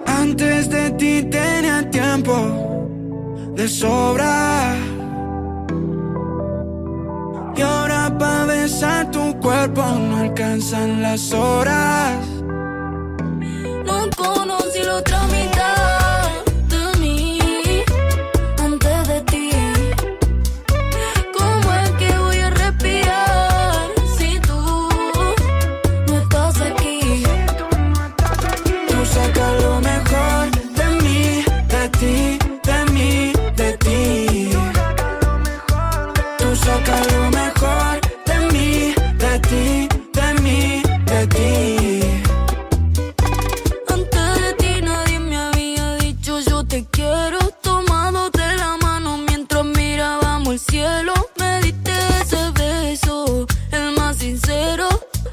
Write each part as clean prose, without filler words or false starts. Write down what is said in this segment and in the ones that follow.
Antes de ti tenía tiempo de sobra, y ahora pa' besar tu cuerpo no alcanzan las horas. No conocí la otra mitad de mí antes de ti. ¿Cómo es que voy a respirar si tú no estás aquí? Tú sacas lo mejor de mí, de ti, de mí, de ti. Tú sacas lo mejor de mí, de ti, de mí, de ti. Antes de ti nadie me había dicho yo te quiero. Tomándote la mano mientras mirábamos el cielo. Me diste ese beso, el más sincero.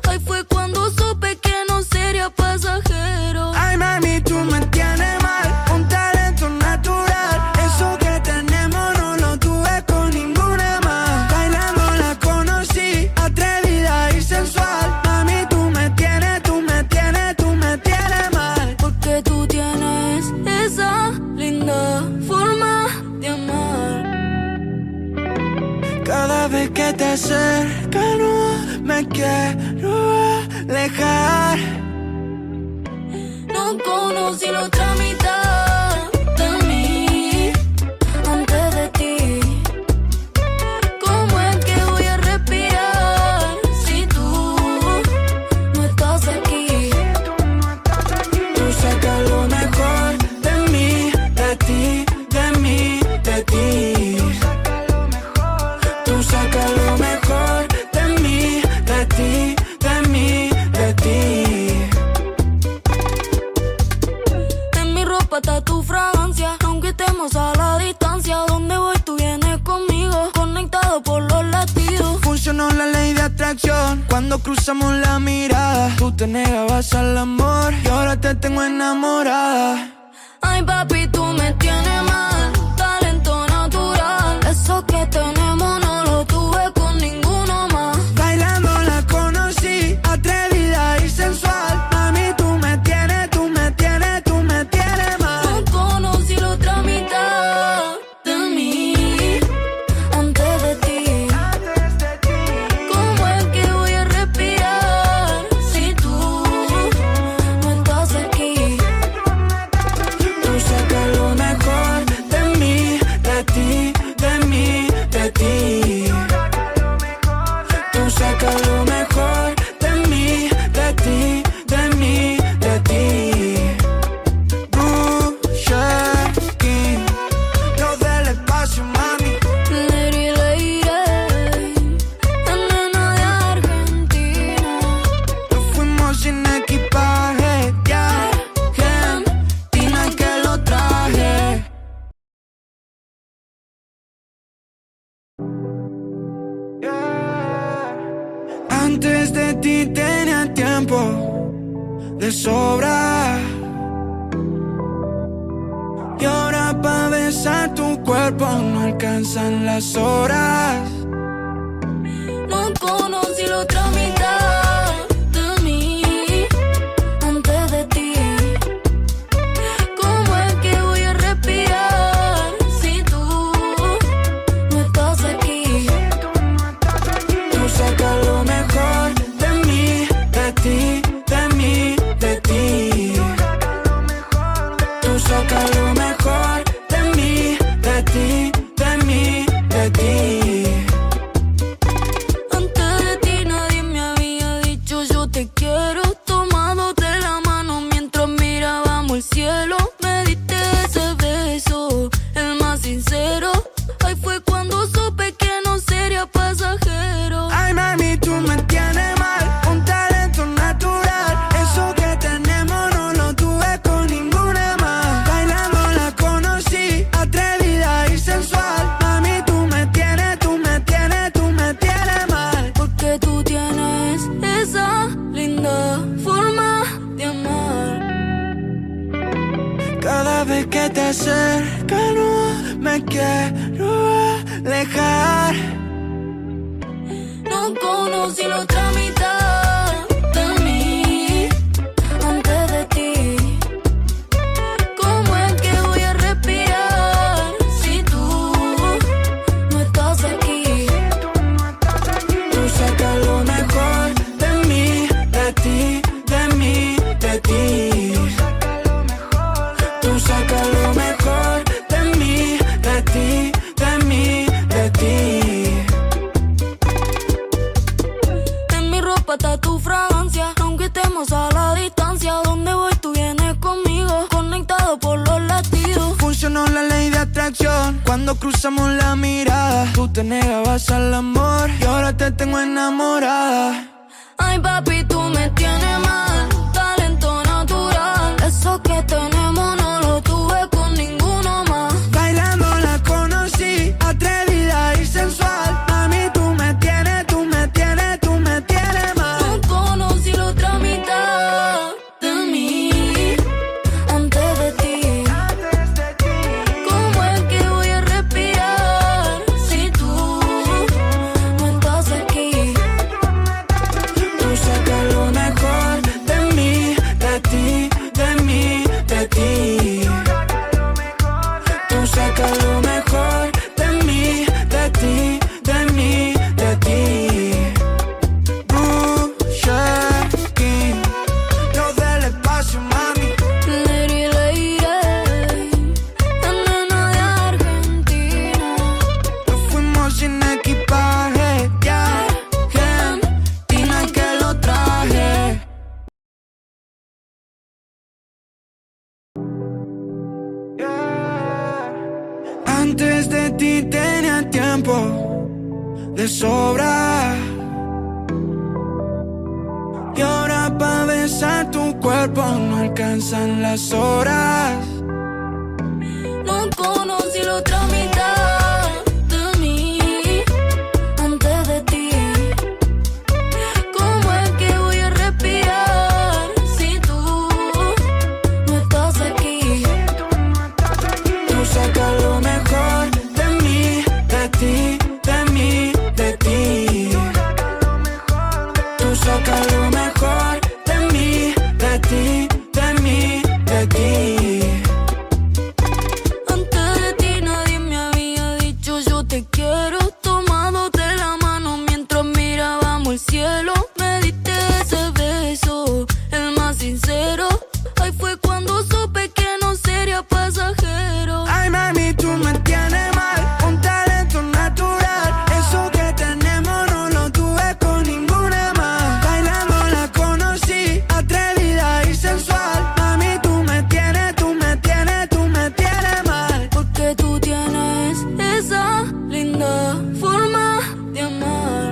Ahí fue cuando supe que no sería pasajero. Ay, mami, tú me tienes mal, un talento natural. Eso que tenemos no lo tuve con ninguna más. Bailando la conocí, atrevida y sensual. Mami, tú me tienes, tú me tienes, tú me tienes mal. Porque tú tienes esa linda forma de amar. Cada vez que te acercas no me quiero alejar. No conocí la otra mitad de mí antes de ti. ¿Cómo es que voy a respirar si tú no estás aquí? Tú sacas lo mejor de mí, de ti, de mí, de ti. Tú sacas lo mejor de mí, de ti, de mí, de ti. En mi ropa está tu fragancia, aunque estemos a la distancia. Donde voy tú vienes conmigo, conectado por los latidos. Funcionó la ley de atracción cuando cruzamos la mirada. Tú te negabas al amor y ahora te tengo enamorada. Ay, papi, tú me tienes mal, talento natural. Eso que tenemos no lo tuve con ninguno más. Bailando la conocí, atrevida y sensual. Mami, tú me tienes, tú me tienes, tú me tienes mal. No conocí la otra mitad de mí antes de ti. ¿Cómo es que voy a respirar si tú no estás aquí? Tú sacas lo mejor de mí, de ti, de mí, de ti. Tú sacas lo mejor de mí, de ti, de mí, de ti. Pusha King, los del espacio, mami. Lady, lady, la nena de Argentina. Nos fuimos sin equipaje, ya. Argentina que lo traje. Antes de ti tenía tiempo de sobra, y ahora pa' besar tu cuerpo no alcanzan las horas. No conocí la otra mitad de mí antes de ti. ¿Cómo es que voy a respirar si tú no estás aquí? Tú sacas lo mejor de mí, de ti, de mí, de ti. Tú sacas lo mejor de mí, de ti, de mí, de ti. Antes de ti nadie me había dicho yo te quiero. Tomándote la mano mientras mirábamos el cielo. Me diste ese beso, el más sincero. Ahí fue cuando supe que no sería pasajero. Ay, mami, tú me tienes mal, un talento natural. Eso que tenemos no lo tuve con ninguna más. Bailando la conocí, atrevida y sensual. Mami, tú me tienes, tú me tienes, tú me tienes mal. Porque tú tienes esa linda forma de amar. Cada vez que te acercas no me quiero alejar. No conocí la otra mitad ropa está tu fragancia. Aunque estemos a la distancia, donde voy tú vienes conmigo, conectado por los latidos. Funcionó la ley de atracción cuando cruzamos la mirada. Tú te negabas al amor y ahora te tengo enamorada. Ay, papi, tú me tienes mal, talento natural. Eso que tenemos no lo tuve con ninguno más. Bailando la conocí, atrevida y sensual. Mami, tú me tienes, tú me tienes, tú me tienes mal. No conocí la otra mitad de mí antes de ti. ¿Cómo es que voy a respirar si tú no estás aquí? Tú sacas lo mejor de mí, de ti, de mí, de ti. Tú sacas lo mejor de mí, de ti, de mí, de ti. King, lo del espacio, mami. Lady, lady, la nena de Argentina. Nos fuimos sin equipaje, ya. Argentina que lo traje. Antes de ti tenía tiempo de sobra. Y ahora pa' besar tu cuerpo no alcanzan las horas. No conocí la otra mitad de mí antes de ti. ¿Cómo es que voy a respirar si tú no estás aquí? Tú sacas lo mejor de mí, de ti, de mí, de ti. Tú sacas lo mejor de mí, de ti, de mí, de ti. Antes de ti nadie me había dicho yo te quiero. Tomado de la mano mientras mirábamos el cielo. Me diste ese beso, el más sincero. Ahí fue cuando supe que no sería pasajero. Ay, mami, tú me tienes mal, un talento natural. Eso que tenemos no lo tuve con ninguna más. Bailando la conocí, atrevida y sensual. Mami, tú me tienes, tú me tienes, tú me tienes mal. Porque tú tienes esa linda forma de amar.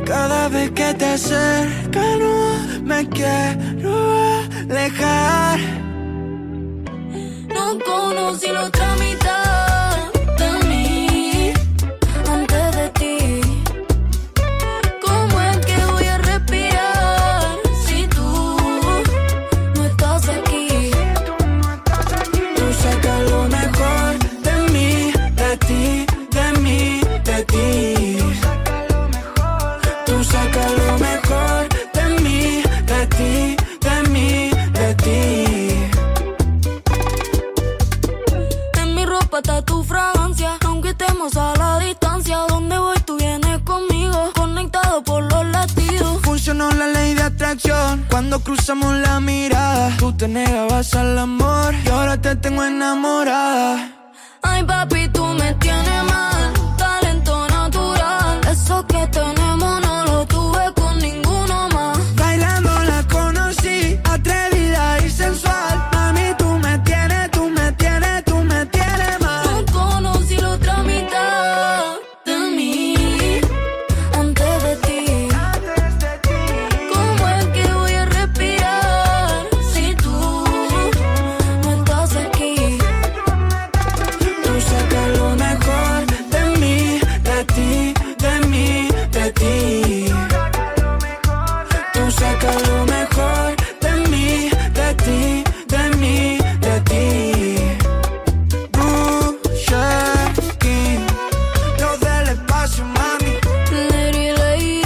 Cada vez que te acercas no me quiero alejar. No conocí la otra mitad de mí antes de ti. ¿Cómo es que voy a respirar si tú no estás aquí? Tú sacas lo mejor de mí, de ti, de mí, de ti. Tú sacas lo mejor de mí, de ti, de mí, de ti. En mi ropa está tu fragancia. Aunque estemos a la distancia, donde voy tú vienes conmigo, conectado por los latidos. Funcionó la ley de atracción cuando cruzamos la mirada. Tú te negabas al amor y ahora te tengo enamorada. Ay, papi, tú me tienes mal, talento natural. Eso que tenemos no lo tuve con ninguno más. Bailando la conocí, atrevida y sensual. Mami, tú me tienes, tú me tienes, tú me tienes mal. No conocí la otra mitad de mí antes de ti. ¿Cómo es que voy a respirar si tú no estás aquí? Tú sacas lo mejor de mí, de ti, de mí, de ti. Tú sacas lo mejor de mí, de ti, de mí, de ti. King, lo del espacio, mami. Lady, lady,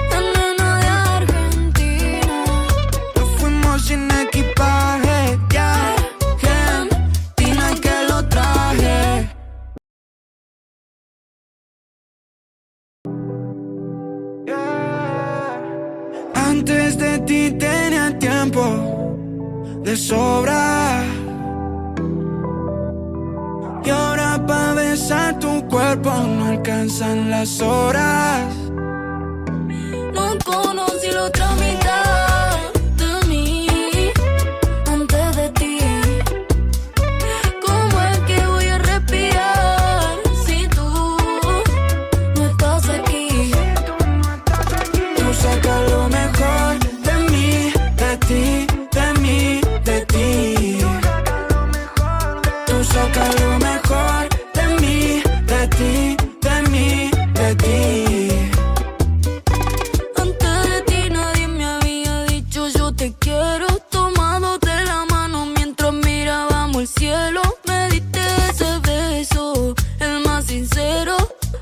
la nena de Argentina. Nos fuimos sin equipaje, ya. Argentina que lo traje. Antes de ti tenía tiempo de sobra. Y ahora pa' besar tu cuerpo no alcanzan las horas. conocí la otra mitad de mí antes de ti. ¿Cómo es que voy a respirar si tú no estás aquí? Tú sacas lo mejor de mí, de ti, de mí, de ti. Tú sacas lo mejor de mí, de ti, de mí, de ti. Antes de ti nadie me había dicho yo te quiero. Tomándote la mano mientras mirábamos el cielo. Me diste ese beso, el más sincero.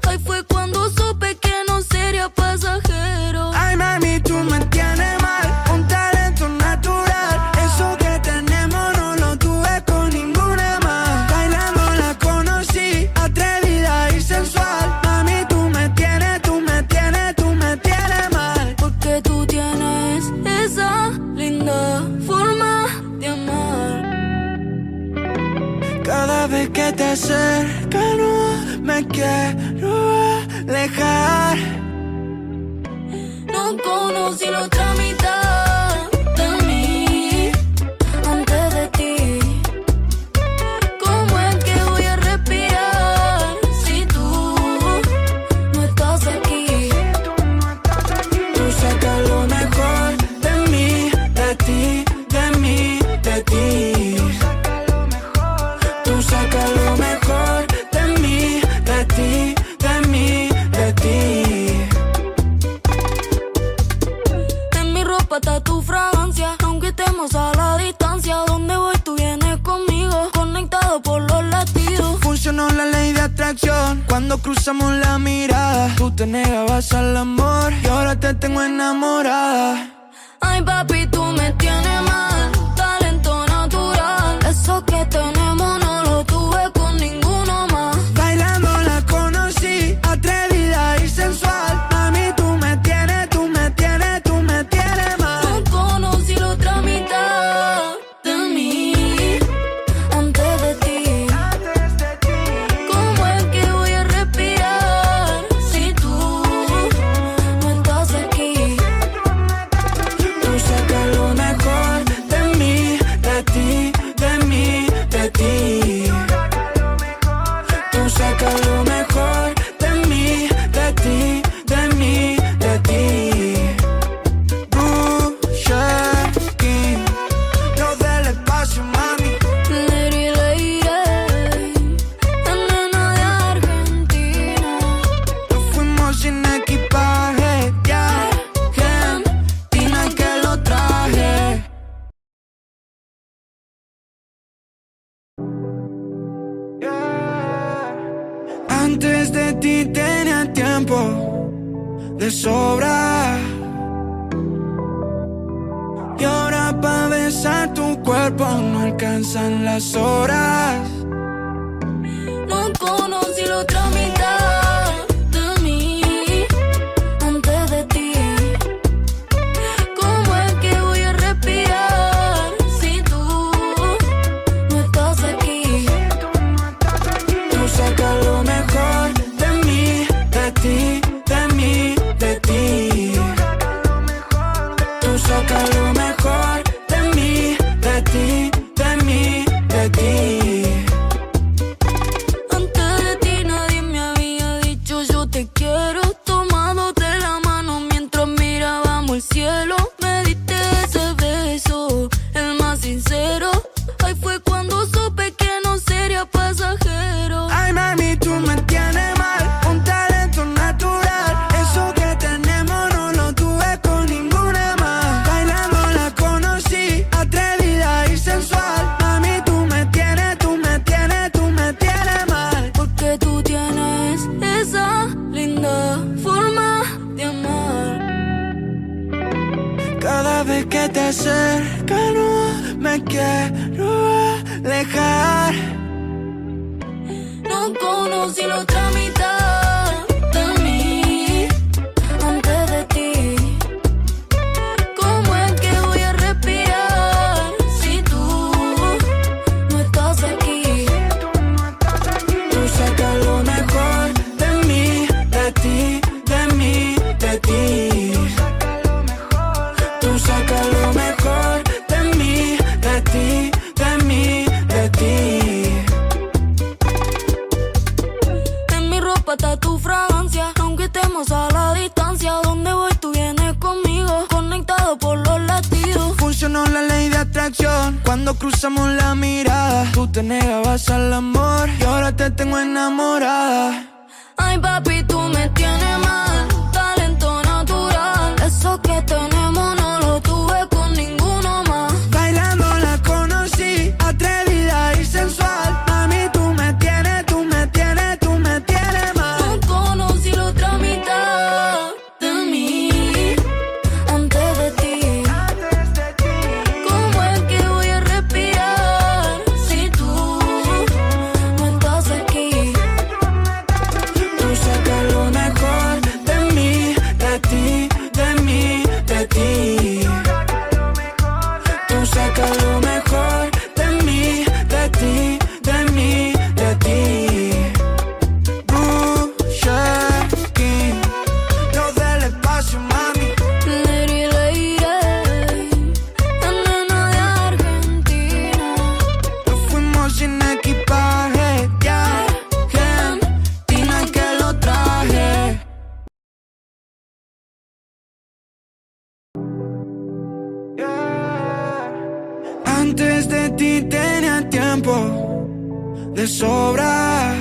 Ahí fue cuando supe que no sería pasajero. Ay, mami, tú me tienes mal, un talento natural. Eso que tenemos no lo tuve con ninguna más. Bailando la conocí, atrevida y sensual. Mami, tú me tienes, tú me tienes, tú me tienes mal. Porque tú tienes esa linda forma de amar. Cada vez que te acercas, no me quiero alejar. No conocí la otra mitad de mí antes de ti. ¿Cómo es que voy a respirar si tú no estás aquí? Tú sacas lo mejor de mí, de ti, de mí, de ti. Tú sacas lo mejor de mí, de ti, de mí, de ti. En mi ropa está tu fragancia, aunque estemos a la distancia. Donde voy tú vienes conmigo, conectado por los latidos. Funcionó la ley de atracción cuando cruzamos la mirada. Tú te negabas al amor y ahora te tengo enamorada. Ay, papi, tú me tienes mal, talento natural. Eso que tenemos no lo tuve con ninguno más. Bailando la conocí, atrevida y sensual. Mami, tú me tienes, tú me tienes, tú me tienes mal. No conocí la otra mitad de mí antes de ti. ¿Cómo es que voy a respirar si tú no estás aquí? Tú sacas lo mejor de mí, de ti, de mí, de ti. Tú sacas lo mejor de mí, de ti, de mí, de ti. Pusha King, lo del espacio, mami. Lady, lady, la nena de Argentina. Nos fuimos sin equipaje, ya. Argentina que lo traje. Antes de ti tenía tiempo de sobra. Y ahora pa' besar tu cuerpo no alcanzan las horas. No conocí la otra mitad de mí antes de ti. ¿Cómo es que voy a respirar si tú no estás aquí? Tú sacas lo mejor de mí, de ti, de mí, de ti. Tú sacas lo mejor de mí, de ti, de mí, de ti. Antes de ti nadie me había dicho yo te quiero. Tomándote la mano mientras mirábamos el cielo. Me diste ese beso, el más sincero. Ahí fue cuando supe que no sería pasajero. Ay, mami, tú me tienes mal, un talento natural. Eso que tenemos no lo tuve con ninguna más. Bailando la conocí, atrevida y sensual. Mami, tú me tienes, tú me tienes, tú me tienes mal. Porque tú tienes esa linda forma de amar. Cada vez que te acercas no me quiero alejar. No conocí la otra mitad de mí antes de ti. ¿Cómo es que voy a respirar si tú no estás aquí? Tú sacas lo mejor de mí, de ti, de mí, de ti. Cuando cruzamos la mirada, tú te negabas al amor y ahora te tengo enamorada. Ay, papi, tú me tienes mal, talento natural. Eso que tenemos no lo tuve con ninguno más. Bailando la conocí, atrevida y sensual. Mami, tú me tienes, tú me tienes, tú me tienes mal. No conocí la otra mitad de mí antes de ti. ¿Cómo es que voy a respirar si tú no estás aquí? Tú sacas lo mejor de mí, de ti, de mí, de ti. Tú sacas lo mejor de mí, de ti, de mí, de ti. Busher King, los del espacio, mami. Lady, lady, la nena de Argentina. Nos fuimos sin equipaje, ya. Argentina que lo traje. Antes de ti tenía tiempo de sobra.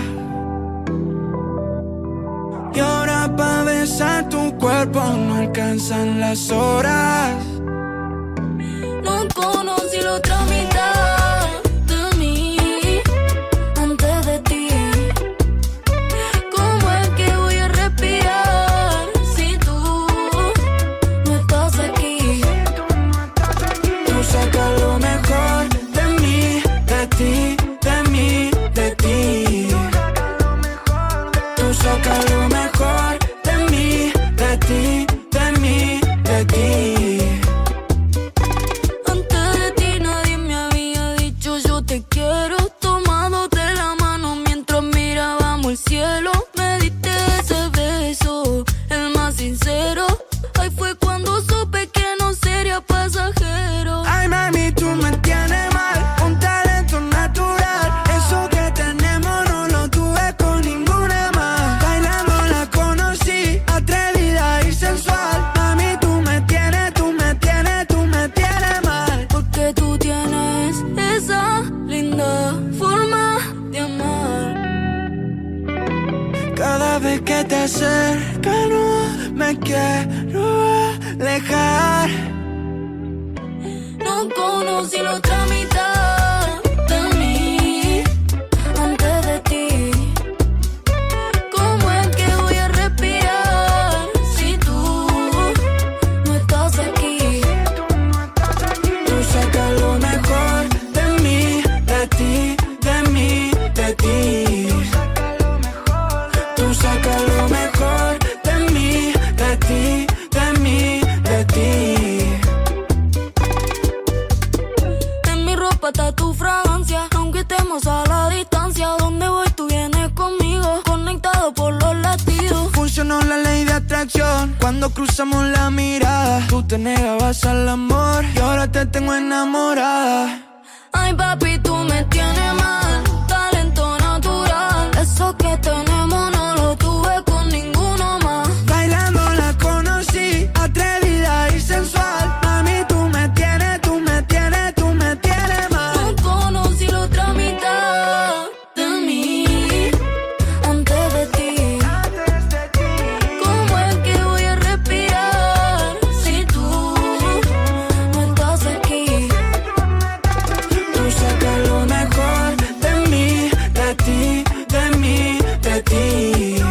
Y ahora pa' besar tu cuerpo no alcanzan las horas. No conocí la otra mitad de mí antes de ti. ¿Cómo es que voy a respirar si tú no estás aquí? Tú sacas lo mejor de mí, de ti, de mí, de ti. Tú sacas lo mejor de mí, de ti, de mí, de ti. Antes de ti nadie me había dicho yo te quiero. Tomado de la mano mientras mirábamos el cielo. Me diste ese beso, el más sincero. Ahí fue cuando supe que no sería pasajero. Ay, mami, tú me tienes mal, un talento natural. Eso que tenemos no lo tuve con ninguna más. Bailando la conocí, atrevida y sensual. Mami, tú me tienes, tú me tienes, tú me tienes mal. Porque tú tienes esa linda forma de amar. Cada vez que te acercas no me quiero alejar. No conocí la otra mitad de mí antes de ti. ¿Cómo es que voy a respirar si tú no estás aquí? Tú sacas lo mejor de mí, de ti, de mí, de ti. Tú sacas lo mejor de mí, de ti, de mí, de ti. En mi ropa está tu fragancia, aunque estemos a la distancia. Donde voy tú vienes conmigo, conectado por los latidos. Funcionó la ley de atracción cuando cruzamos la mirada. Tú te negabas al amor y ahora te tengo enamorada. Ay, papi, tú me tienes mal, talento natural. Eso que tenemos no lo tuve con ninguno más. Bailando la conocí, atrevida y sensual. Mami, tú me tienes, tú me tienes, tú me tienes mal. No conocí la otra mitad de mí antes de ti. ¿Cómo es que voy a respirar si tú no estás aquí? Tú sacas lo mejor de mí, de ti, de mí, de ti.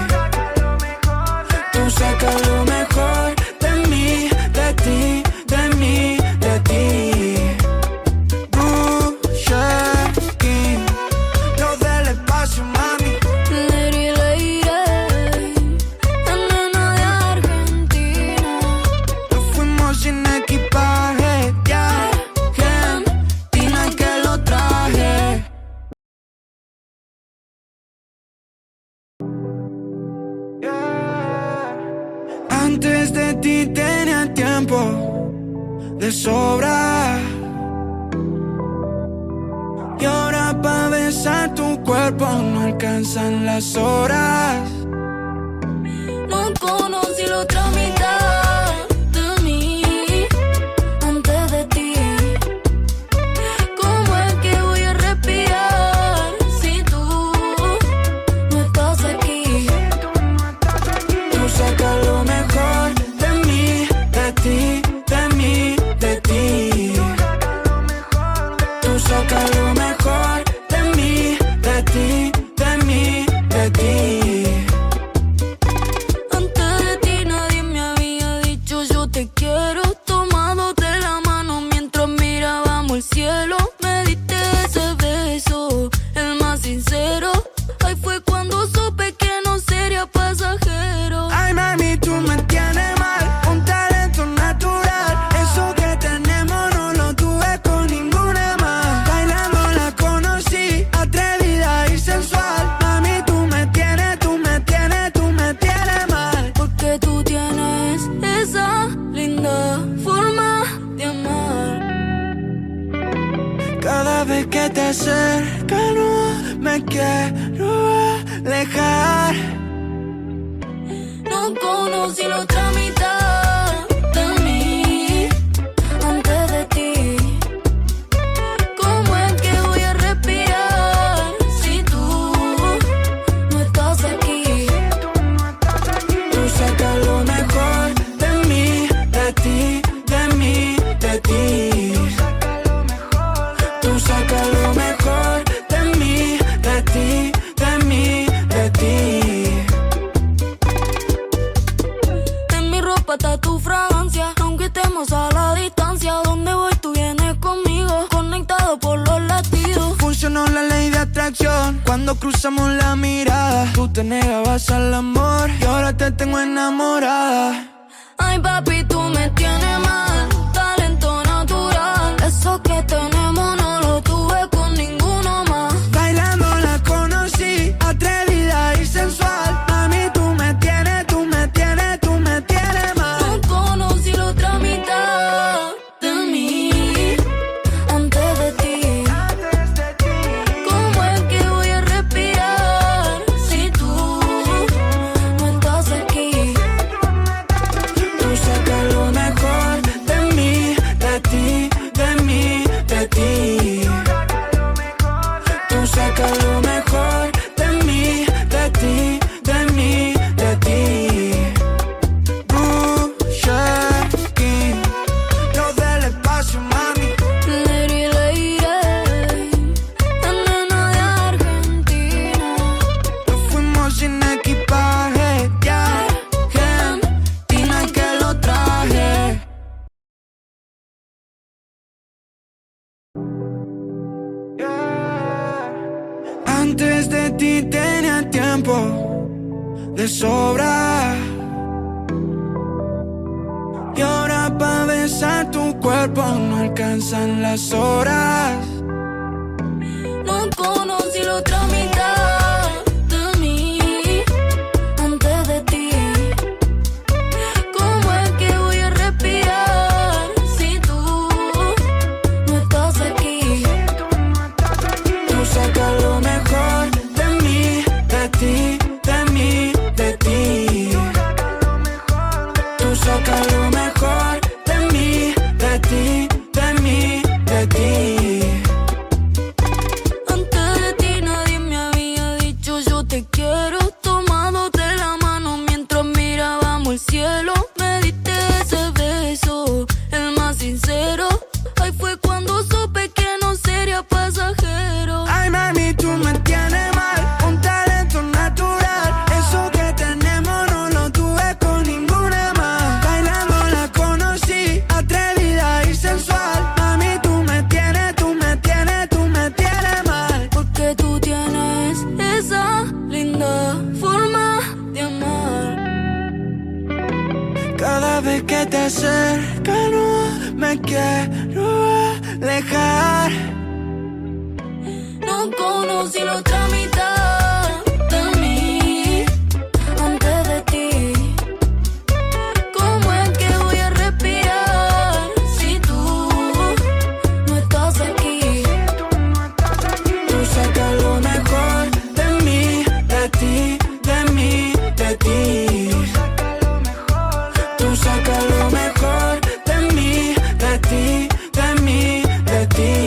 Tú sacas lo mejor de mí, de ti, de mí, de ti. Busher King, los del espacio, mami. Lady, lady, la nena de Argentina. Nos fuimos sin equipaje, ya. Argentina que lo traje. Antes de ti tenía tiempo de sobra. Y ahora pa' besar tu cuerpo no alcanzan las horas. No conocí la otra mitad de mí antes de ti. ¿Cómo que te acerca no me quiero alejar. No conocí la otra mitad de mí antes de ti. ¿Cómo es que voy a respirar si tú no estás aquí? Tú sacas lo mejor de mí, de ti, de mí, de ti. Tú sacas lo mejor de mí, de ti, de mí, de ti. En mi ropa está tu fragancia, aunque estemos a la distancia. Donde voy tú vienes conmigo, conectado por los latidos. Funcionó la ley de atracción cuando cruzamos la mirada. Tú te negabas al amor y ahora te tengo enamorada. Ay papi, tú me tienes mal, talento natural. Eso que tenemos no lo tuve con ninguno más. Bailando la conocí, atrevida y sensual. A mí tú me tienes, tú me tienes, tú me tienes mal. No conocí la otra mitad de mí antes de ti. ¿Cómo es que voy a respirar si tú no estás aquí? Tú sacas lo mejor de mí, de ti, de mí, de ti. Tú sacas lo mejor de mí, de ti, de mí, de ti. Pusha King, lo del espacio, mami. Lady, lady, la nena de Argentina. Nos fuimos sin equipaje, ya. Argentina que lo traje. Antes de ti tenía tiempo de sobra. Y ahora pa' besar tu cuerpo no alcanzan las horas. No conocí la otra mitad de mí antes de ti. ¿Cómo es que voy a respirar si tú no estás aquí? Tú sacas lo mejor de mí, de ti, de mí, de ti. Tú sacas lo mejor de mí, de ti, de mí, de ti. Antes de ti nadie me había dicho yo te quiero. Tomándote la mano mientras mirábamos el cielo. Me diste ese beso, el más sincero. Ahí fue cuando supe que no sería pasajero. Ay, mami, tú me tienes mal, un talento natural. Eso que tenemos no lo tuve con ninguna más. Bailando la conocí, atrevida y sensual. Mami, tú me tienes, tú me tienes, tú me tienes mal. Porque tú tienes esa linda forma de amar. Cada vez que te acerca no me quiero alejar. No conocí la otra mitad de mí antes de ti. ¿Cómo es que voy a respirar si tú no estás aquí? Tú sacas lo mejor de mí, de ti, de mí, de ti. Tú sacas lo mejor de mí, de ti, de mí, de ti.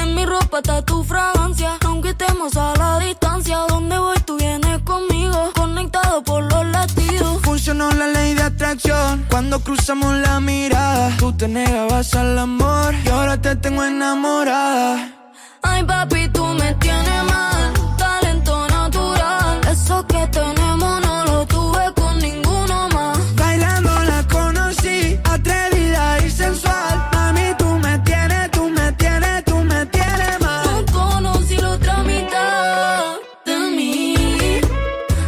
En mi ropa está tu fragancia, aunque estemos a la distancia. Donde voy tú vienes conmigo, conectado por los latidos. Funcionó la ley de atracción cuando cruzamos la mirada. Tú te negabas al amor y ahora te tengo enamorada. Ay papi, tú me tienes mal, talento natural. Eso que tenemos no lo tuve con ninguno más. Bailando la conocí, atrevida y sensual. Mami, tú me tienes, tú me tienes, tú me tienes mal. No conocí la otra mitad de mí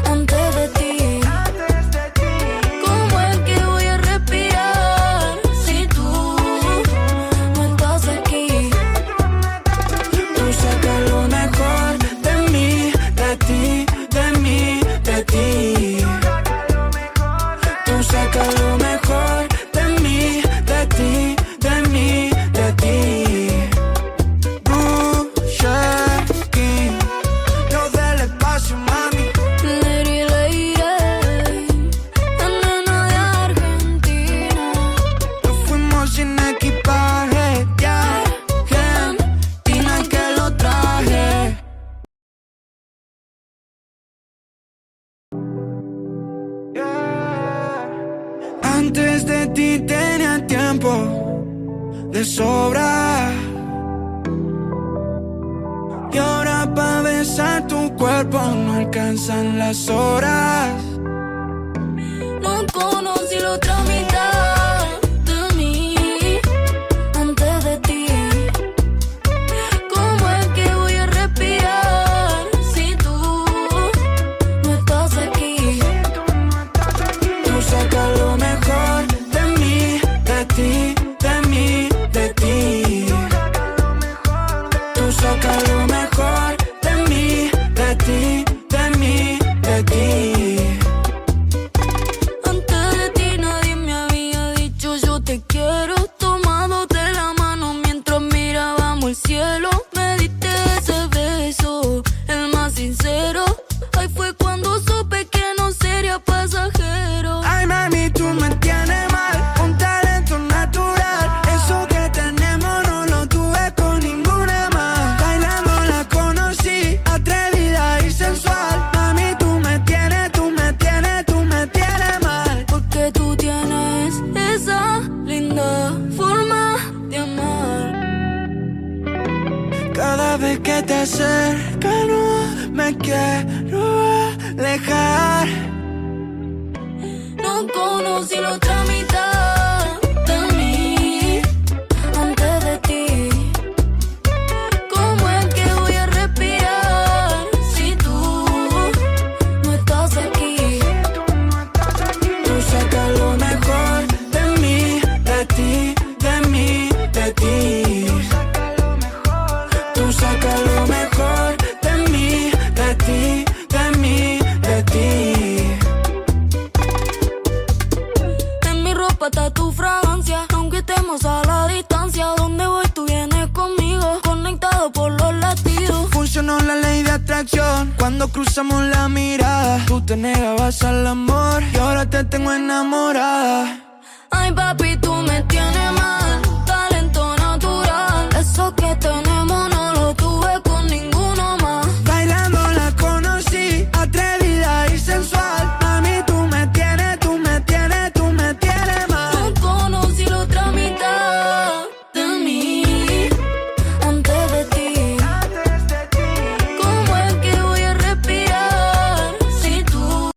antes de ti. ¿Cómo es que voy a respirar si tú no estás aquí? Tú sacas lo mejor de mí, de ti, de mí, de Antes de ti tenía tiempo de sobra, y ahora pa' besar tu cuerpo no alcanzan las horas. No conocí la otra mitad de mí antes de ti. ¿Cómo es que voy a respirar si tú no estás aquí? Tú sacas lo mejor de mí, de ti, de mí, de ti. Tú sacas lo mejor de mí, de ti, de mí, de ti. Antes de ti nadie me había dicho yo te quiero. Tomado de la mano mientras mirábamos el cielo. Me diste ese beso, el más sincero. Ahí fue cuando supe que no sería pasajero. Ay, mami, tú me tienes mal, un talento natural. Eso que tenemos no lo tuve con ninguna más. Bailando la conocí, atrevida y sensual. Mami, tú me tienes, tú me tienes, tú me tienes mal. Porque tú tienes esa linda forma de amar. Cada vez que te acercas no me quiero alejar. No conocí la otra mitad de mí antes de ti. ¿Cómo es que voy a respirar si tú no estás aquí? Tú sacas lo mejor de mí, de ti, de mí, de ti. Tú sacas lo mejor de mí, de ti, de mí, de ti. En mi ropa está tu fragancia, aunque estemos a la distancia. Donde voy tú vienes conmigo, conectado por los latidos. Funcionó la ley de atracción cuando cruzamos la mirada. Tú te negabas al amor y ahora te tengo enamorada. Ay papi, tú me tienes mal, talento natural. Eso que tenemos no lo tuve con ninguno más. Bailando la conocí, atrevida y sensual. Mami, tú me tienes, tú me tienes, tú me tienes mal. No conocí la otra mitad de mí antes de ti. ¿Cómo es que voy a respirar si tú?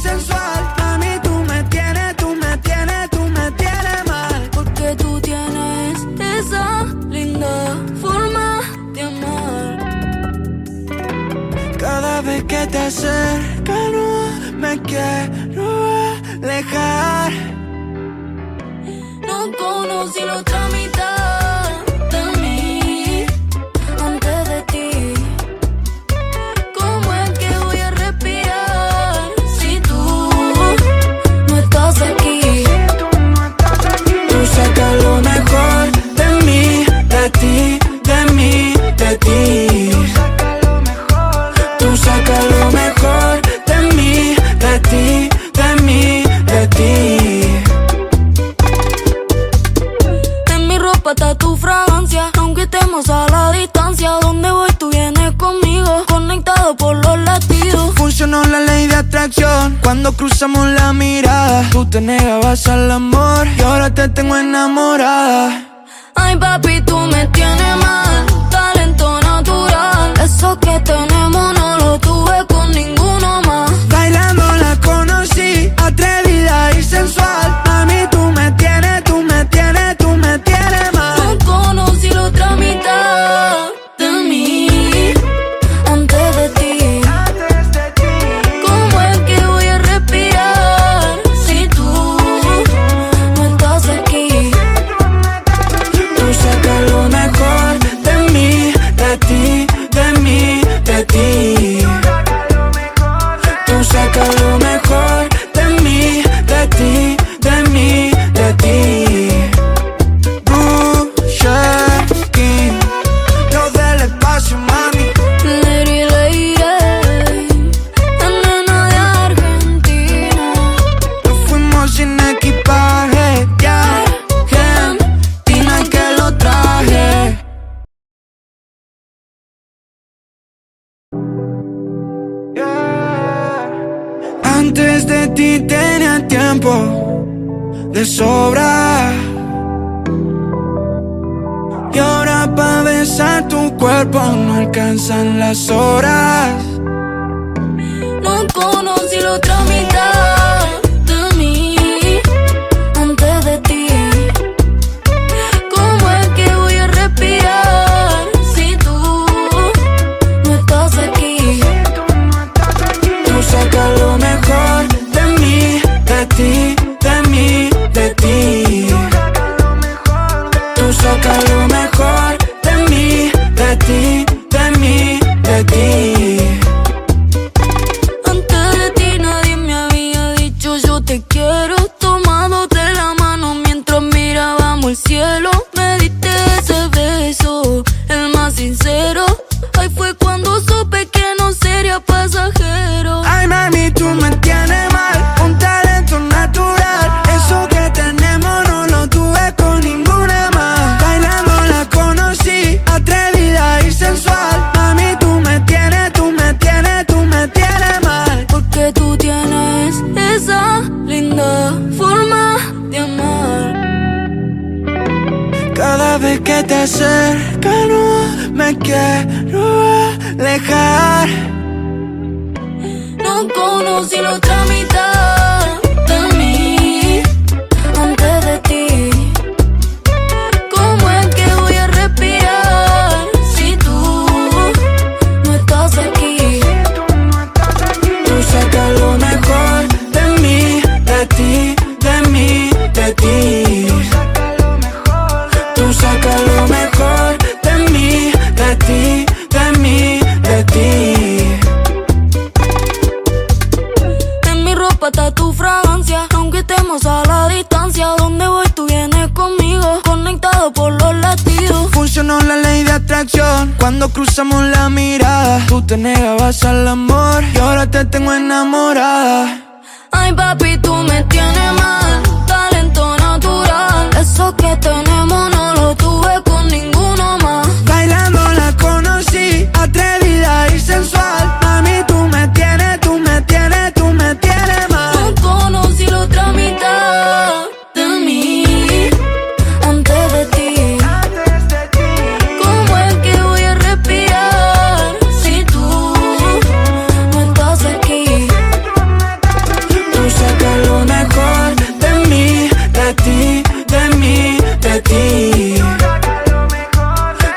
sensual. Mami, tú me tienes, tú me tienes, tú me tienes mal. Porque tú tienes esa linda forma de amar. Cada vez que te acercas no me quiero alejar. No conocí la otra mitad de mí antes de ti. estemos a la distancia. Donde voy tú vienes conmigo, conectado por los latidos. Funcionó la ley de atracción cuando cruzamos la mirada. Tú te negabas al amor y ahora te tengo enamorada. Ay papi, tú me tienes mal, talento natural. Eso que tenemos no lo tuve con ninguno más. Bailando la conocí, atrevida y sensual. Mami, tú me tienes, tú me tienes, tú me tienes mal. No conocí la otra mitad de mí antes de ti. ¿Cómo es que voy a respirar si tú no estás aquí? Tú sacas lo mejor de mí, de ti, de mí, de ti. Tú sacas lo mejor de mí, de ti, de mí, de ti. King, los del espacio, mami. Lady, lady, la nena de Argentina. Nos fuimos sin equipaje, ya. Argentina que lo traje. Antes de ti tenía tiempo de sobra. Y ahora pa' besar tu cuerpo no alcanzan las horas. No conocí la otra mitad de mí antes de ti. ¿Cómo es que voy a respirar si tú no estás aquí? Tú sacas lo mejor de mí, de ti, de mí, de ti. Tú sacas lo mejor de mí, de ti, de mí, de ti. Antes de ti nadie me había dicho yo te quiero. Tomado de la mano mientras mirábamos el cielo. Me diste ese beso, el más sincero. Ahí fue cuando supe que no sería pasajero. Ay, mami, tú me tienes mal, un talento natural. Eso que tenemos no lo tuve con ninguna más. Bailando la conocí, atrevida y sensual. Mami, tú me tienes, tú me tienes, tú me tienes mal. Porque tú tienes esa linda forma de amar. Cada vez que te acercas no me quiero alejar. No conocí la otra mitad de mí antes de ti. ¿Cómo es que voy a respirar si tú no estás aquí? Tú sacas lo mejor de mí, de ti, de mí, de ti. Tú sacas lo mejor de mí, de ti, de mí, de ti. En mi ropa está tu fragancia, aunque estemos a la distancia. Donde voy tú vienes conmigo, conectado por los latidos. Funcionó la ley de atracción cuando cruzamos la mirada. Tú te negabas al amor y ahora te tengo enamorada. Ay papi, tú me tienes mal, talento natural. Eso que tenemos no lo tuve con ninguno más. Bailando la conocí, atrevida y sensual. Mami, tú me tienes, tú me tienes, tú me tienes mal. No conocí la otra mitad de mí antes de ti. ¿Cómo es que voy a respirar si tú no estás aquí? Tú sacas lo mejor de mí, de ti, de mí, de ti.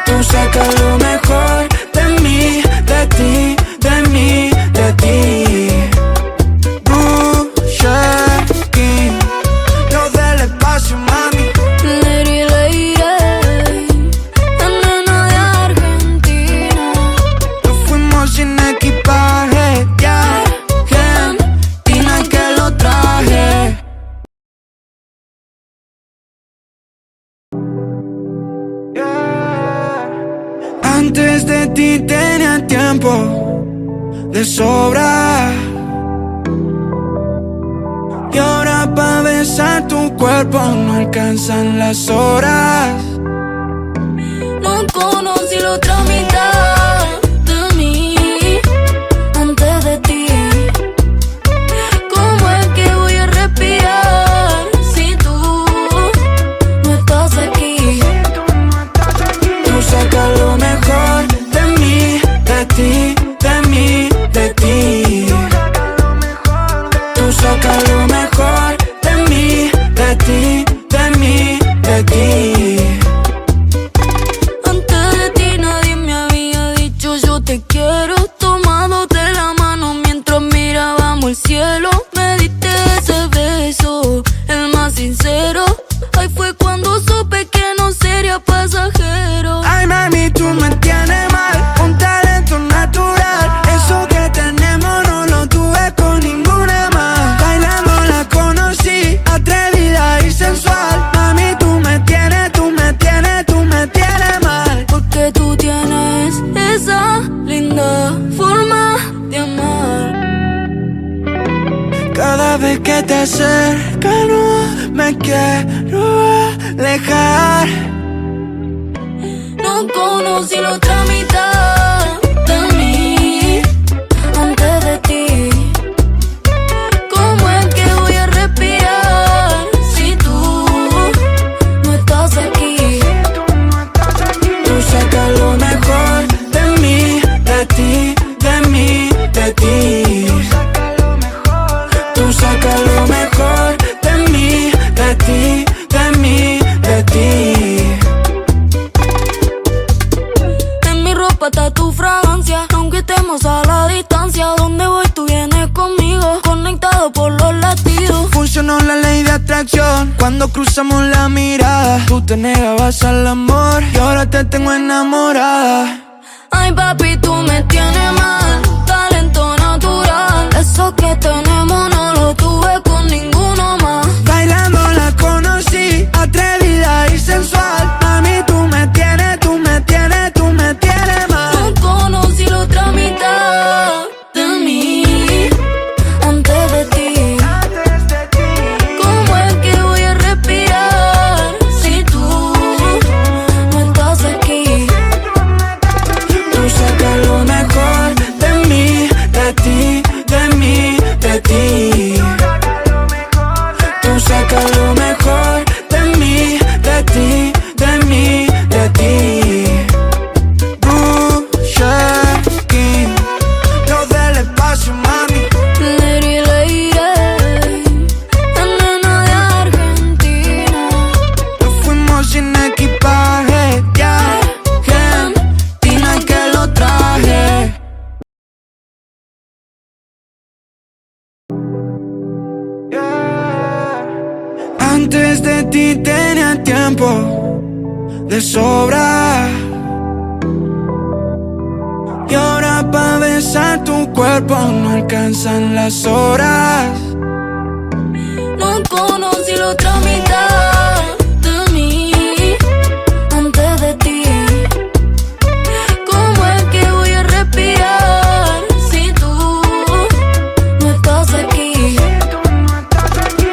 Tú sacas lo mejor de mí, de ti, de mí, de ti. King, los del espacio, mami. Lady, lady, la nena de Argentina. Nos fuimos sin equipaje, ya. Argentina que lo traje. Antes de ti tenía tiempo de sobra. Y ahora pa' besar tu cuerpo no alcanzan las horas. No conozco mejor de mí, de ti, de mí, de ti. Tú sacas lo mejor de mí, de ti, de mí, de ti. Antes de ti nadie me había dicho yo te quiero. Tomándote la mano mientras mirábamos el cielo. Me diste ese beso, el más sincero. Ahí fue cuando supe que no sería pasajero. Ay, mami, tú me tienes mal, un talento natural. Eso que tenemos no lo tuve con ninguna más. Bailando la conocí, atrevida y sensual. Mami, tú me tienes, tú me tienes, tú me tienes mal. Porque tú tienes esa linda forma de amar. Cada vez que te acercas no me quiero alejar. No conocí la otra mitad de mí antes de ti. ¿Cómo es que voy a respirar si tú no estás aquí? Tú sacas lo mejor de mí, de ti, de mí, de ti. Tú sacas lo mejor de mí, de ti, de mí, de ti. En mi ropa está tu fragancia, aunque estemos a la distancia. Donde voy tú vienes conmigo, conectado por los latidos. Funcionó la ley de atracción cuando cruzamos la mirada. Tú te negabas al amor y ahora te tengo enamorada. Ay, papi, tú me tienes mal, talento natural. Eso que tenemos no lo tuve con ninguno más. Bailando la conocí, atrevida y sensual. Mami, tú me tienes, tú me tienes, tú me tienes mal. No conocí la otra mitad de mí antes de ti. ¿Cómo es que voy a respirar si tú no estás aquí? Tú sacas lo mejor de mí, de ti, de mí, de ti. Tú sacas lo mejor de mí, de ti, de mí, de ti. Pusha King, los del espacio, mami. Lady, lady, la nena de Argentina. Nos fuimos sin equipaje, ya. Argentina que lo traje. Antes de ti tenía tiempo de sobra. Y ahora pa' besar tu cuerpo no alcanzan las horas. No conocí la otra mitad de mí antes de ti. ¿Cómo es que voy a respirar si tú no estás aquí?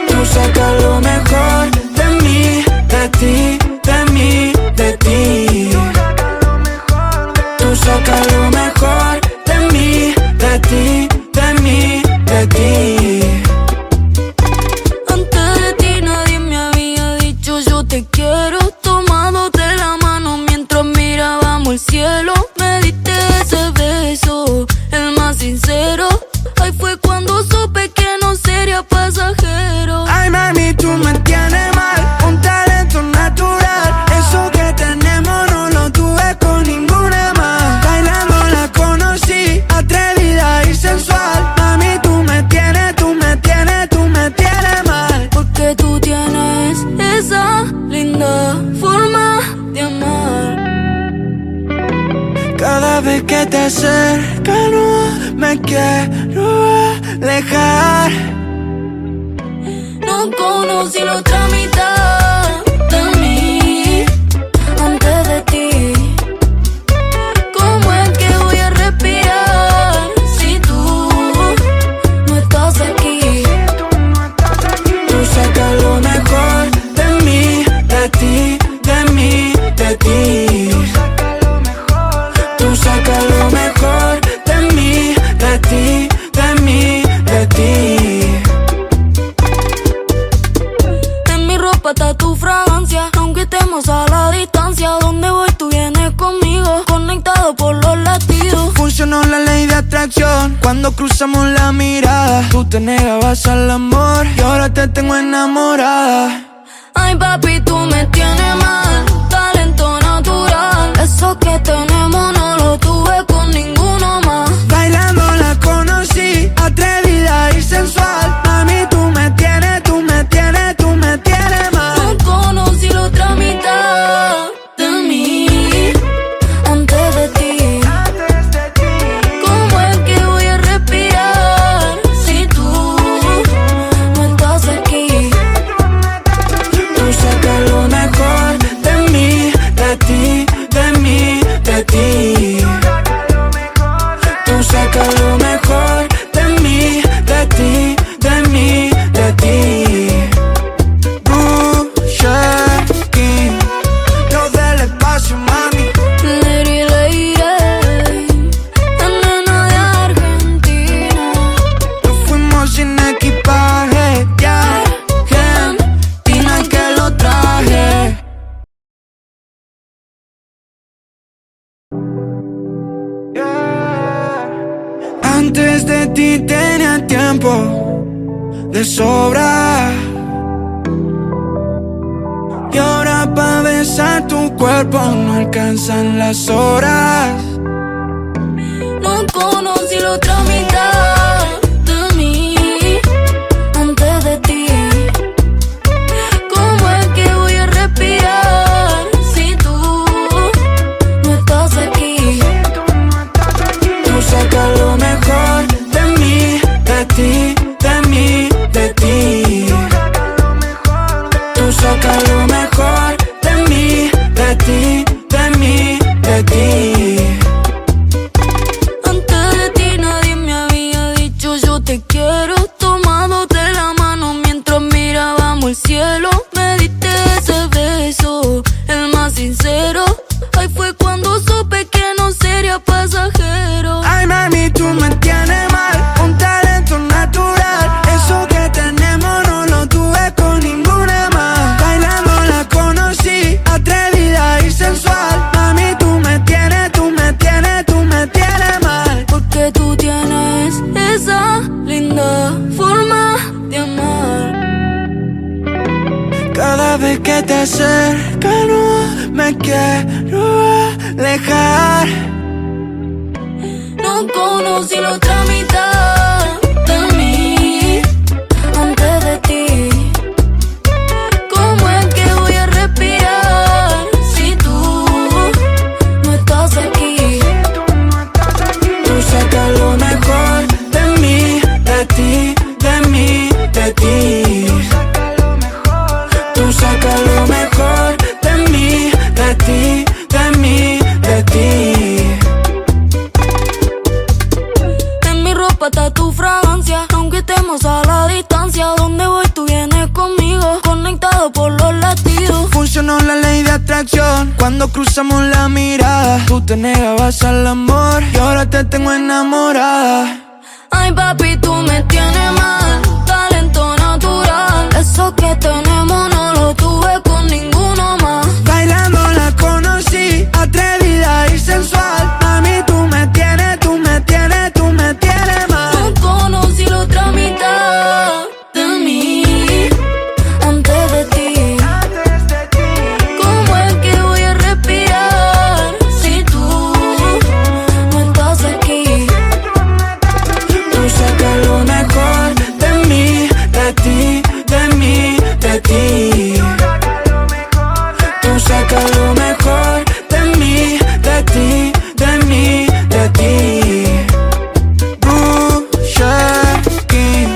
Tú sacas lo mejor de mí, de ti, de mí, de ti. Tú sacas lo mejor de mí, de ti, de mí, de ti. Antes de ti nadie me había dicho yo te quiero. Tomándote la mano mientras mirábamos el cielo. Me diste ese beso, el más sincero. Ahí fue cuando supe que no sería pasajero. Ay, mami, tú me tienes mal, un talento natural. Eso que tenemos no lo tuve con ninguna más. Bailando la conocí, atrevida y sensual. Mami, tú me tienes, tú me tienes, tú me tienes mal. Porque tú tienes esa linda forma de amar. Cada vez que te acercas no me quiero alejar. No conocí la otra mitad de mí antes de ti. ¿Cómo es que voy a respirar si tú no estás aquí? Tú sacas lo mejor de mí, de ti, de mí, de ti. Tú sacas lo mejor de mí, de ti, de mí, de ti. En mi ropa está tu fragancia, aunque estemos a la distancia. Donde voy tú vienes conmigo, conecta conectado por los latidos. Funcionó la ley de atracción cuando cruzamos la mirada. Tú te negabas al amor y ahora te tengo enamorada. Ay, papi, tú me tienes mal, talento natural. Eso que tenemos no lo tuve con ninguno más. Bailando la conocí, atrevida y sensual. Mami, tú me tienes, tú me tienes, tú me tienes mal. No conocí la otra mitad de mí antes de ti. ¿Cómo es que voy a respirar si tú no estás aquí? Tú sacas lo mejor de mí, de ti, de mí, de ti. Tú sacas lo mejor de mí, de ti, de mí, de ti. King, lo del espacio, mami. Lady, lady, la nena de Argentina. Nos fuimos sin equipaje, ya, Argentina que lo traje. Antes de ti tenía tiempo de sobra. Y ahora pa' besar tu cuerpo no alcanzan las horas. No conocí la otra mitad de mí antes de ti. ¿Cómo es que voy a respirar si tú no estás aquí? Tú sacas lo mejor de mí, de ti, de mí, de ti. Tú sacas lo mejor de mí, de ti, de mí, de ti. Antes de ti nadie me había dicho yo te quiero. Tomado de la mano mientras mirábamos el cielo. Me diste ese beso, el más sincero. Ahí fue cuando supe que no sería pasajero. Ay, mami, tú me tienes mal, un talento natural. Eso que tenemos no lo tuve con ninguna más. Bailando la conocí, atrevida y sensual. Mami, tú me tienes, tú me tienes, tú me tienes mal. Porque tú tienes esa linda forma de amar. Cada vez que te acercas no me quiero alejar. No conocí la otra mitad de mí antes de ti. ¿Cómo es que voy a respirar si tú no estás aquí? Tú sacas lo mejor de mí, de ti, de mí, de ti. Tú sacas lo mejor de mí, de ti, de mí, de ti. En mi ropa está tu fragancia, aunque estemos a la distancia. Donde voy tú vienes conmigo, conectado por los latidos. Funcionó la ley de atracción cuando cruzamos la mirada. Tú te negabas al amor y ahora te tengo enamorada. Ay, papi, tú me tienes mal, talento natural. Eso que tenemos no lo tuve con ninguno más. Bailando la conocí, atrevida y sensual. Mami, tú me tienes, tú me tienes, tú me tienes mal. No conocí la otra mitad de mí antes de ti. ¿Cómo es que voy a respirar si tú no estás aquí? Tú sacas lo mejor de mí, de ti, de mí, de ti. Tú sacas lo mejor de mí, de ti, de mí, de ti. King,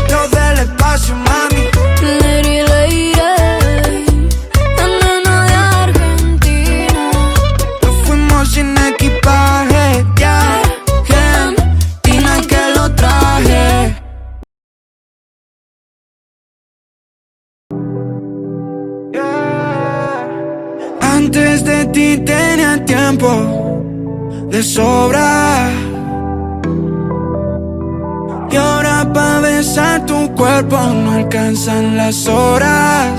lo del espacio, mami. Lady, lady, la nena de Argentina. Nos fuimos sin equipaje, ya, Argentina que lo traje. Antes de ti tenía tiempo de sobra. Y ahora pa' besar tu cuerpo no alcanzan las horas.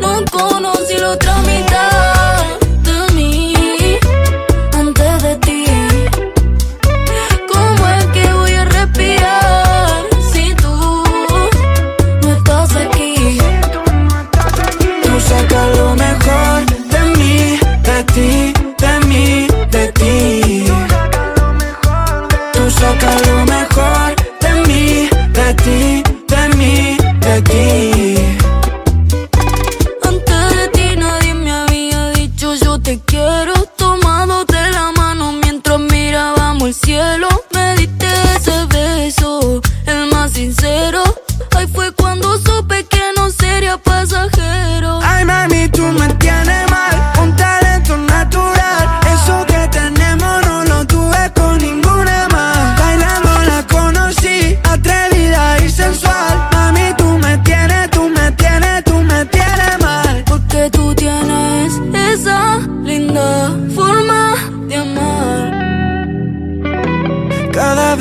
No conocí la otra mitad de mí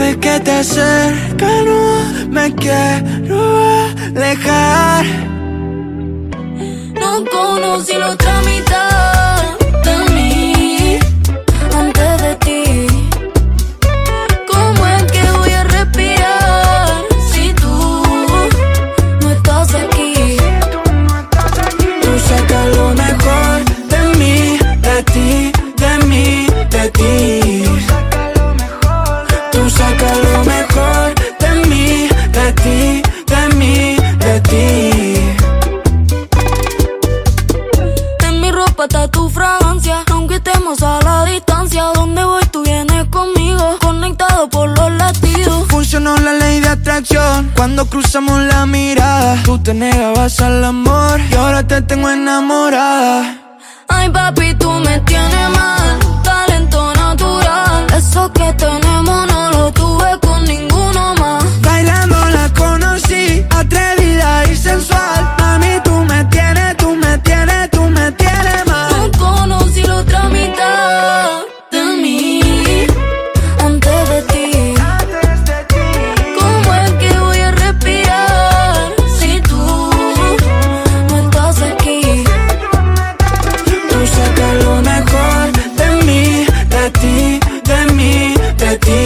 vez que te acercas no me quiero alejar. No conocí la otra mitad de mí antes de ti. ¿Cómo es que voy a respirar si tú no estás aquí? Tú sacas lo mejor de mí, de ti, de mí, de ti. Tú sacas lo mejor de mí, de ti, de mí, de ti. En mi ropa está tu fragancia, aunque estemos a la distancia. Donde voy tú vienes conmigo, conectado por los latidos. Funcionó la ley de atracción cuando cruzamos la mirada. Tú te negabas al amor y ahora te tengo enamorada. Ay papi, tú me tienes mal, talento natural. Eso que tenemos no lo tuve con ninguno más. Bailando la conocí, atrevida y sensual. Mami, tú me tienes, tú me tienes, tú me tienes mal. No conocí la otra mitad de mí antes de ti. ¿Cómo es que voy a respirar si tú no estás aquí? Tú sacas lo mejor de mí, de ti, de mí, de ti.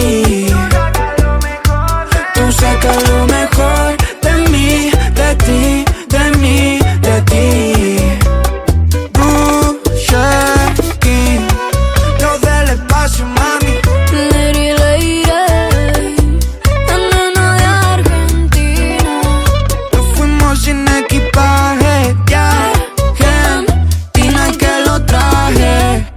Tú sacas lo mejor de mí, de ti, de mí, de ti. Pusha King, los del espacio, mami. Lady, lady, la nena de Argentina. Nos fuimos sin equipaje, ya. Argentina que lo traje.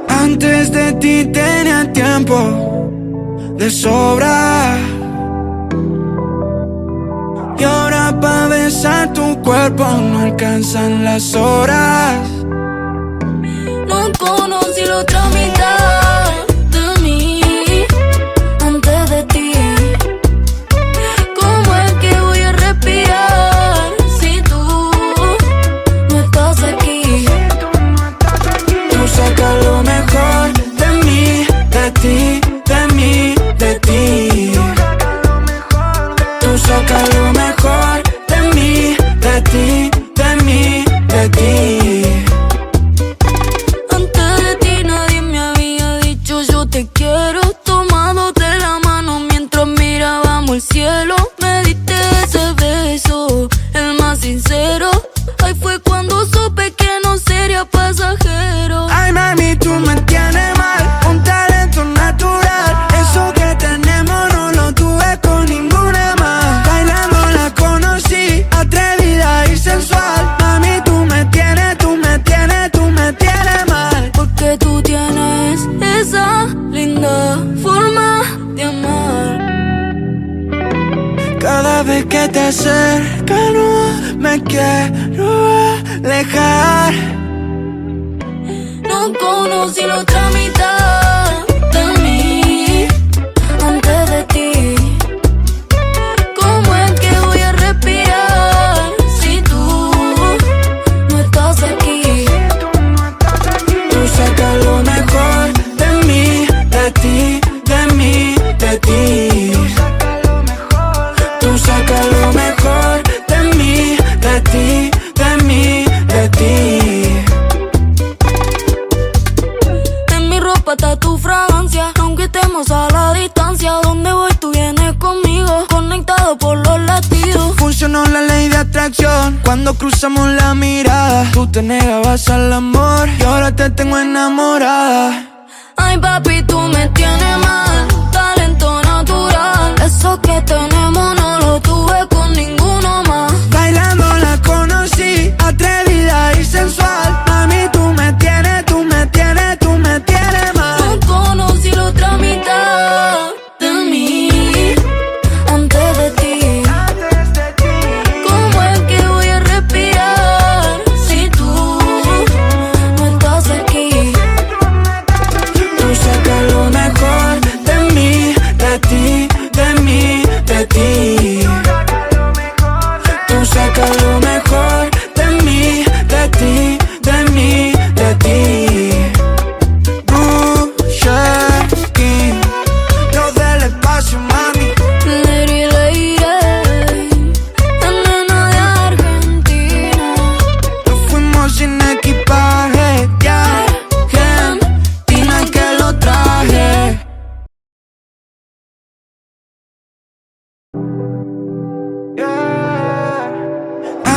Antes de ti tenía tiempo de sobra. Y ahora pa' besar tu cuerpo no alcanzan las horas. No conocí la otra mitad de mí antes de ti. ¿Cómo es que voy a respirar si tú no estás aquí? Tú sacas lo mejor de mí, de ti, de mí, de ti. Tú sacas lo mejor de mí, de ti, de mí, de ti. Antes de ti nadie me había dicho yo te quiero. Tomado de la mano mientras mirábamos el cielo. Me diste ese beso, el más sincero. Ahí fue cuando supe que no sería pasajero. Ay mami, tú me tienes mal, un talento natural. Eso que tenemos no lo tuve con ninguna más. Bailando la conocí, atrevida y sensual. Mami, tú me tienes, tú me tienes, tú me tienes mal. Porque tú tienes esa linda forma de amar. Cada vez que te acercas no me quiero alejar. No conocí la otra mitad de mí antes de ti. ¿Cómo es que voy a respirar si tú no estás aquí? Tú sacas lo mejor de mí, de ti, de mí, de ti. Tú sacas lo mejor de mí, de ti, de mí, de ti. En mi ropa está tu fragancia, aunque estemos a la distancia. Donde voy tú vienes conmigo, conectado por los latidos. Funcionó la ley de atracción cuando cruzamos la mirada. Tú te negabas al amor y ahora te tengo enamorada. Ay papi, tú me tienes mal, talento natural. Eso que tenemos no lo tuve con ninguno más. Bailando la conocí, atrevida y sensual. Mami, tú me tienes, tú me tienes, tú me tienes mal. No conocí la otra mitad de mí antes de ti. ¿Cómo es que voy a respirar si tú no estás aquí? Tú sacas lo mejor de mí, de ti, de mí, de ti.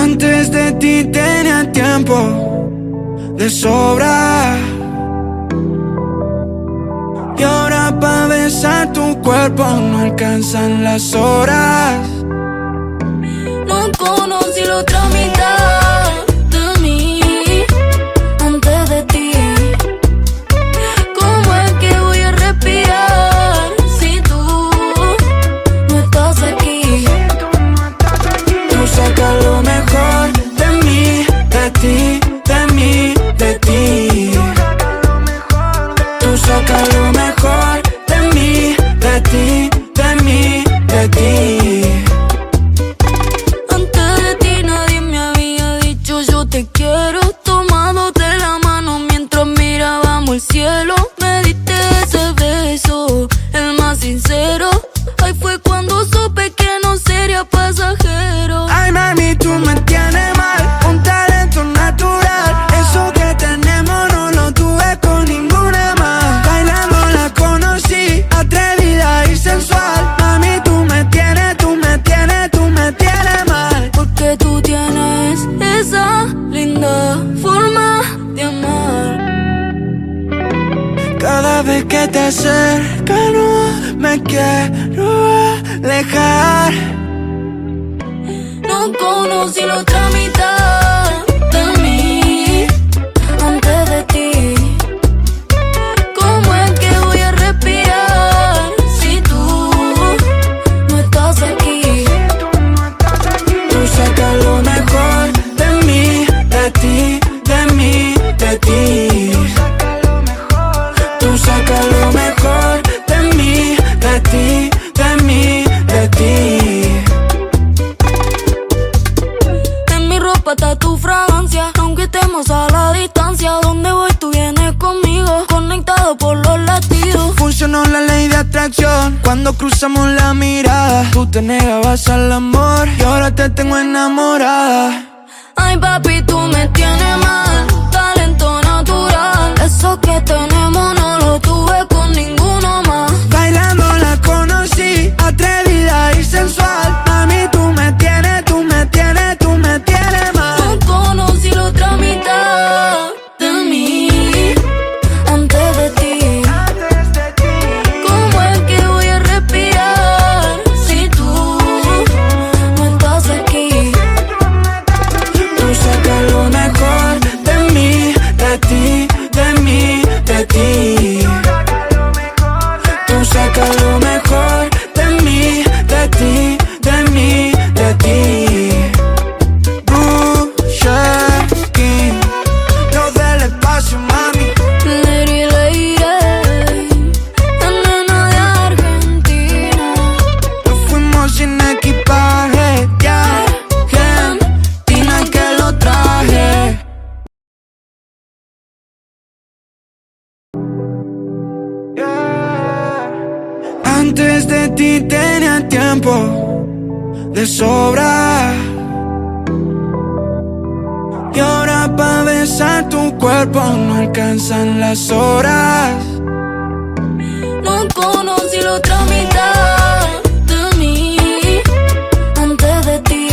Antes de ti tenía tiempo de sobra, y ahora pa' besar tu cuerpo no alcanzan las horas. No conocí la otra mitad de mí antes de ti. ¿Cómo es que voy a respirar si tú no estás aquí? Tú sacas lo mejor de mí, de ti, de mí, de ti. Tú sacas lo mejor de mí, de ti, de mí, de ti. Antes de ti nadie me había dicho yo te quiero. Tomándote la mano mientras mirábamos el cielo, me diste ese beso, el más sincero. Ahí fue cuando supe que no sería pasajero. Ay, mami, tú me tienes mal, un talento natural. Eso que tenemos no lo tuve con ninguna más. Bailando la conocí, atrevida y sensual. Mami, tú me tienes, tú me tienes, tú me tienes mal. Porque tú tienes esa linda forma de amar. Cada vez que te acercas no me quiero alejar. No conocí la otra mitad de mí antes de ti. ¿Cómo es que voy a respirar si tú no estás aquí? Tú sacas lo mejor de mí, de ti, de mí, de ti. Tú sacas lo mejor de mí, de ti, de mí, de ti. En mi ropa está tu fragancia, aunque estemos a la distancia. Donde voy tú vienes conmigo, conectado por los latidos. Funcionó la ley de atracción cuando cruzamos la mirada. Tú te negabas al amor y ahora te tengo enamorada. Ay papi, tú me tienes mal, talento natural. Eso que tenemos no lo tuve con ninguno más. Bailando la conocí, atrevida y sensual. Mami, tú me tienes, tú me tienes, tú me tienes mal. No conocí la otra mitad de mí antes de ti. ¿Cómo es que voy a respirar si tú no estás aquí? Tú sacas lo mejor de mí, de ti, de mí, de ti. Tú sacas lo mejor de mí, de ti, de mí, de ti. Busher King, los del espacio, mami. Lady, lady, la nena de Argentina. Nos fuimos sin equipaje, ya, Argentina que lo traje. Antes de ti tenía tiempo de sobra, y ahora pa' besar tu cuerpo no alcanzan las horas. No conocí la otra mitad de mí antes de ti.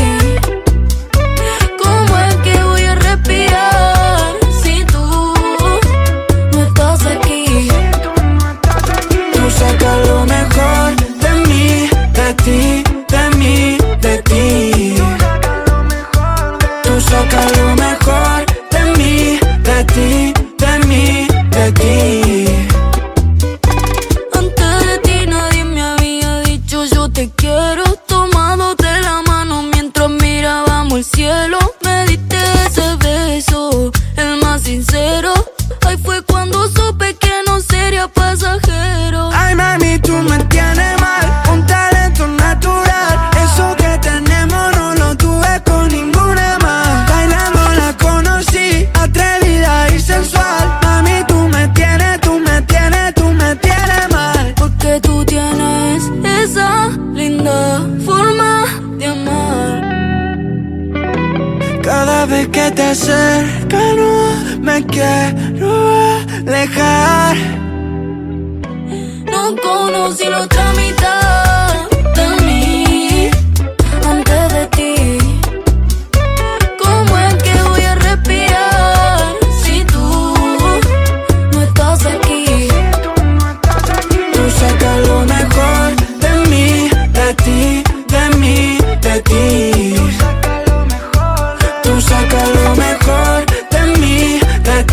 ¿Cómo es que voy a respirar si tú no estás aquí? Tú sacas lo mejor de mí, de ti, de mí, de ti. Tú sacas lo mejor de mí, de ti, de mí, de ti. Antes de ti nadie me había dicho yo te quiero. Tomándote la mano mientras mirábamos el cielo, me diste ese beso, el más sincero. Ahí fue cuando supe que no sería pasajero. Ay, mami, tú me tienes mal, un talento natural. Eso que tenemos no lo tuve con ninguna más. Bailando la conocí, atrevida y sensual. Mami, tú me tienes, tú me tienes, tú me tienes mal. Porque tú tienes esa linda forma de amar. Cada vez que te acercas no me quiero alejar. No conocí la otra mitad de mí antes de ti.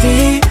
ti.